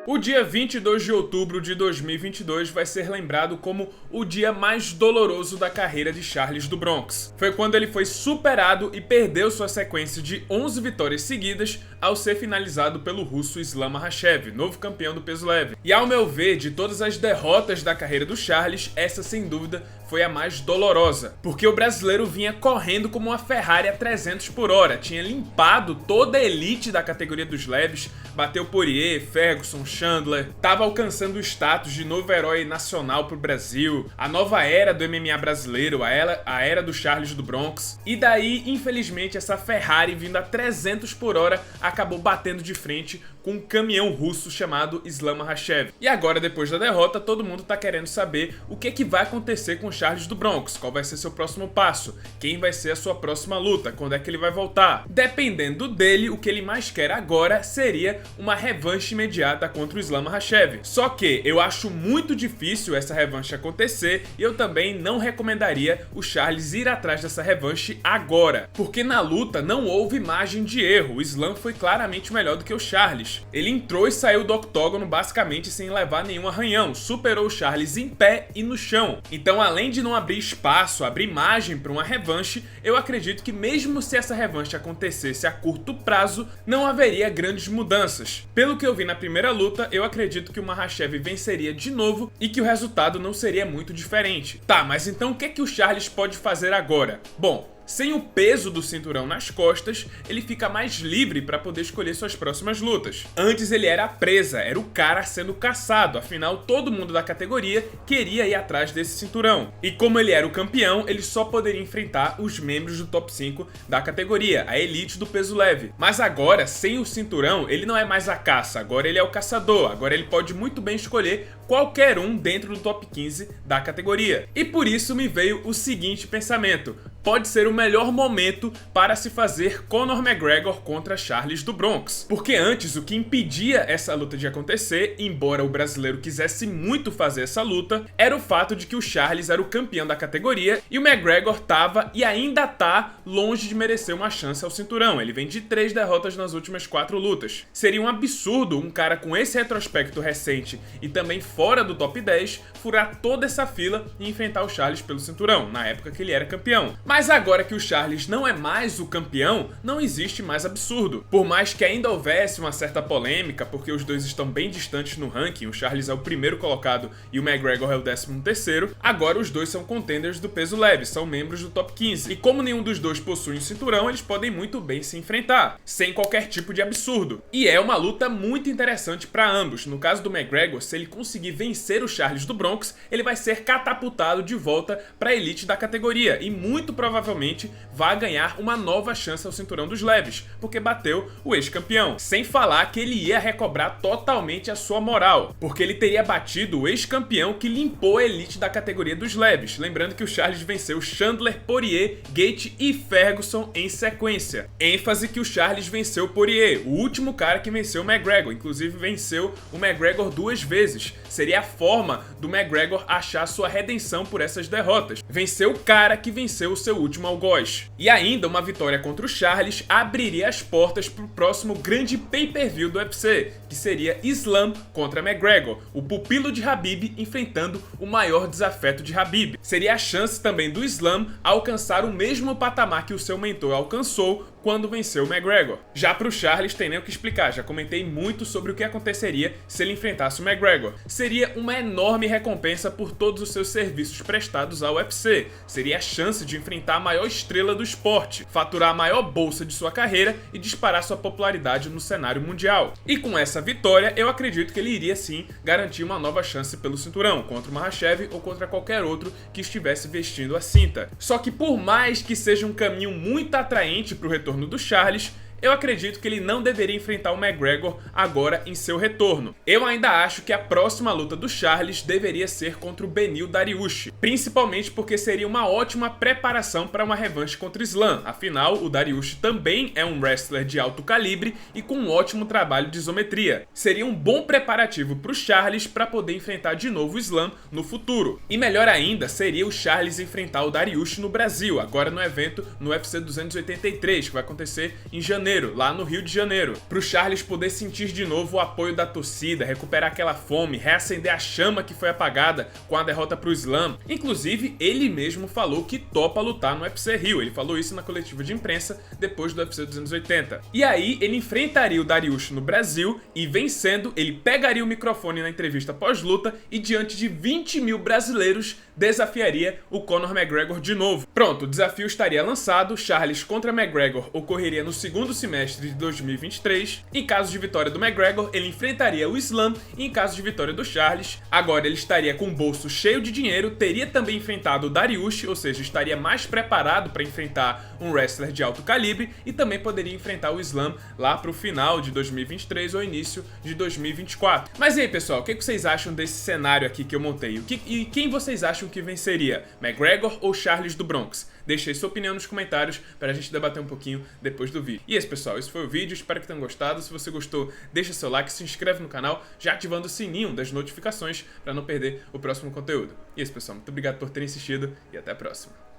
O dia 22 de outubro de 2022 vai ser lembrado como o dia mais doloroso da carreira de Charles do Bronx. Foi quando ele foi superado e perdeu sua sequência de 11 vitórias seguidas ao ser finalizado pelo russo Islam Makhachev, novo campeão do peso leve. E ao meu ver, de todas as derrotas da carreira do Charles, essa sem dúvida foi a mais dolorosa, porque o brasileiro vinha correndo como uma Ferrari a 300 por hora, tinha limpado toda a elite da categoria dos leves, bateu Poirier, Ferguson, Chandler, tava alcançando o status de novo herói nacional pro Brasil, a nova era do MMA brasileiro, a era do Charles do Bronx. E daí, infelizmente, essa Ferrari vindo a 300 por hora acabou batendo de frente com um caminhão russo chamado Islam Makhachev. E agora, depois da derrota, todo mundo tá querendo saber o que vai acontecer com o Charles do Bronx, qual vai ser seu próximo passo, quem vai ser a sua próxima luta, quando é que ele vai voltar. Dependendo dele, o que ele mais quer agora seria uma revanche imediata contra o Islam Makhachev. Só que eu acho muito difícil essa revanche acontecer e eu também não recomendaria o Charles ir atrás dessa revanche agora, porque na luta não houve margem de erro, o Islam foi claramente melhor do que o Charles. Ele entrou e saiu do octógono basicamente sem levar nenhum arranhão, superou o Charles em pé e no chão. Então, além de não abrir espaço, abrir margem para uma revanche, eu acredito que mesmo se essa revanche acontecesse a curto prazo, não haveria grandes mudanças. Pelo que eu vi na primeira luta, eu acredito que o Makhachev venceria de novo e que o resultado não seria muito diferente. Tá, mas então o que o Charles pode fazer agora? Bom, sem o peso do cinturão nas costas, ele fica mais livre para poder escolher suas próximas lutas. Antes ele era a presa, era o cara sendo caçado, afinal todo mundo da categoria queria ir atrás desse cinturão. E como ele era o campeão, ele só poderia enfrentar os membros do top 5 da categoria, a elite do peso leve. Mas agora, sem o cinturão, ele não é mais a caça, agora ele é o caçador, agora ele pode muito bem escolher qualquer um dentro do top 15 da categoria. E por isso me veio o seguinte pensamento: pode ser o melhor momento para se fazer Conor McGregor contra Charles do Bronx. Porque antes, o que impedia essa luta de acontecer, embora o brasileiro quisesse muito fazer essa luta, era o fato de que o Charles era o campeão da categoria e o McGregor tava e ainda tá longe de merecer uma chance ao cinturão. Ele vem de 3 derrotas nas últimas 4 lutas. Seria um absurdo um cara com esse retrospecto recente e também fora do top 10 furar toda essa fila e enfrentar o Charles pelo cinturão, na época que ele era campeão. Mas agora que o Charles não é mais o campeão, não existe mais absurdo. Por mais que ainda houvesse uma certa polêmica, porque os dois estão bem distantes no ranking, o Charles é o primeiro colocado e o McGregor é o 13º, agora os dois são contenders do peso leve, são membros do top 15. E como nenhum dos dois possui um cinturão, eles podem muito bem se enfrentar, sem qualquer tipo de absurdo. E é uma luta muito interessante para ambos. No caso do McGregor, se ele conseguir vencer o Charles do Bronx, ele vai ser catapultado de volta para a elite da categoria e muito provavelmente vai ganhar uma nova chance ao cinturão dos leves, porque bateu o ex-campeão. Sem falar que ele ia recobrar totalmente a sua moral, porque ele teria batido o ex-campeão que limpou a elite da categoria dos leves. Lembrando que o Charles venceu Chandler, Poirier, Gaethje e Ferguson em sequência. ênfase que o Charles venceu Poirier, o último cara que venceu o McGregor, inclusive venceu o McGregor 2 vezes. Seria a forma do McGregor achar sua redenção por essas derrotas. Venceu o cara que venceu o seu último algoz. E ainda uma vitória contra o Charles abriria as portas para o próximo grande pay-per-view do UFC, que seria Islam contra McGregor, o pupilo de Khabib enfrentando o maior desafeto de Khabib. Seria a chance também do Islam alcançar o mesmo patamar que o seu mentor alcançou quando venceu o McGregor. Já para o Charles tem nem o que explicar, já comentei muito sobre o que aconteceria se ele enfrentasse o McGregor. Seria uma enorme recompensa por todos os seus serviços prestados ao UFC, seria a chance de enfrentar a maior estrela do esporte, faturar a maior bolsa de sua carreira e disparar sua popularidade no cenário mundial. E com essa vitória, eu acredito que ele iria sim garantir uma nova chance pelo cinturão, contra o Makhachev ou contra qualquer outro que estivesse vestindo a cinta. Só que por mais que seja um caminho muito atraente para o retorno do Charles, eu acredito que ele não deveria enfrentar o McGregor agora em seu retorno. Eu ainda acho que a próxima luta do Charles deveria ser contra o Beneil Dariush, principalmente porque seria uma ótima preparação para uma revanche contra o Islam. Afinal, o Dariush também é um wrestler de alto calibre e com um ótimo trabalho de isometria. Seria um bom preparativo para o Charles para poder enfrentar de novo o Islam no futuro. E melhor ainda, seria o Charles enfrentar o Dariush no Brasil, agora no evento no UFC 283, que vai acontecer em janeiro. Janeiro, lá no Rio de Janeiro, pro Charles poder sentir de novo o apoio da torcida, recuperar aquela fome, reacender a chama que foi apagada com a derrota pro Islam. Inclusive, ele mesmo falou que topa lutar no UFC Rio, ele falou isso na coletiva de imprensa depois do UFC dos anos 80. E aí, ele enfrentaria o Dariush no Brasil e, vencendo, ele pegaria o microfone na entrevista pós-luta e, diante de 20 mil brasileiros, desafiaria o Conor McGregor de novo. Pronto, o desafio estaria lançado, Charles contra McGregor ocorreria no segundo semestre de 2023. Em caso de vitória do McGregor, ele enfrentaria o Islam, e em caso de vitória do Charles, agora ele estaria com o bolso cheio de dinheiro, teria também enfrentado o Dariush, ou seja, estaria mais preparado para enfrentar um wrestler de alto calibre, e também poderia enfrentar o Islam lá pro final de 2023 ou início de 2024. Mas e aí, pessoal, o que vocês acham desse cenário aqui que eu montei? E quem vocês acham que venceria? McGregor ou Charles do Bronx? Deixe aí sua opinião nos comentários para a gente debater um pouquinho depois do vídeo. E é isso, pessoal, esse foi o vídeo, espero que tenham gostado. Se você gostou, deixa seu like, se inscreve no canal, já ativando o sininho das notificações para não perder o próximo conteúdo. E é isso, pessoal, muito obrigado por terem assistido e até a próxima.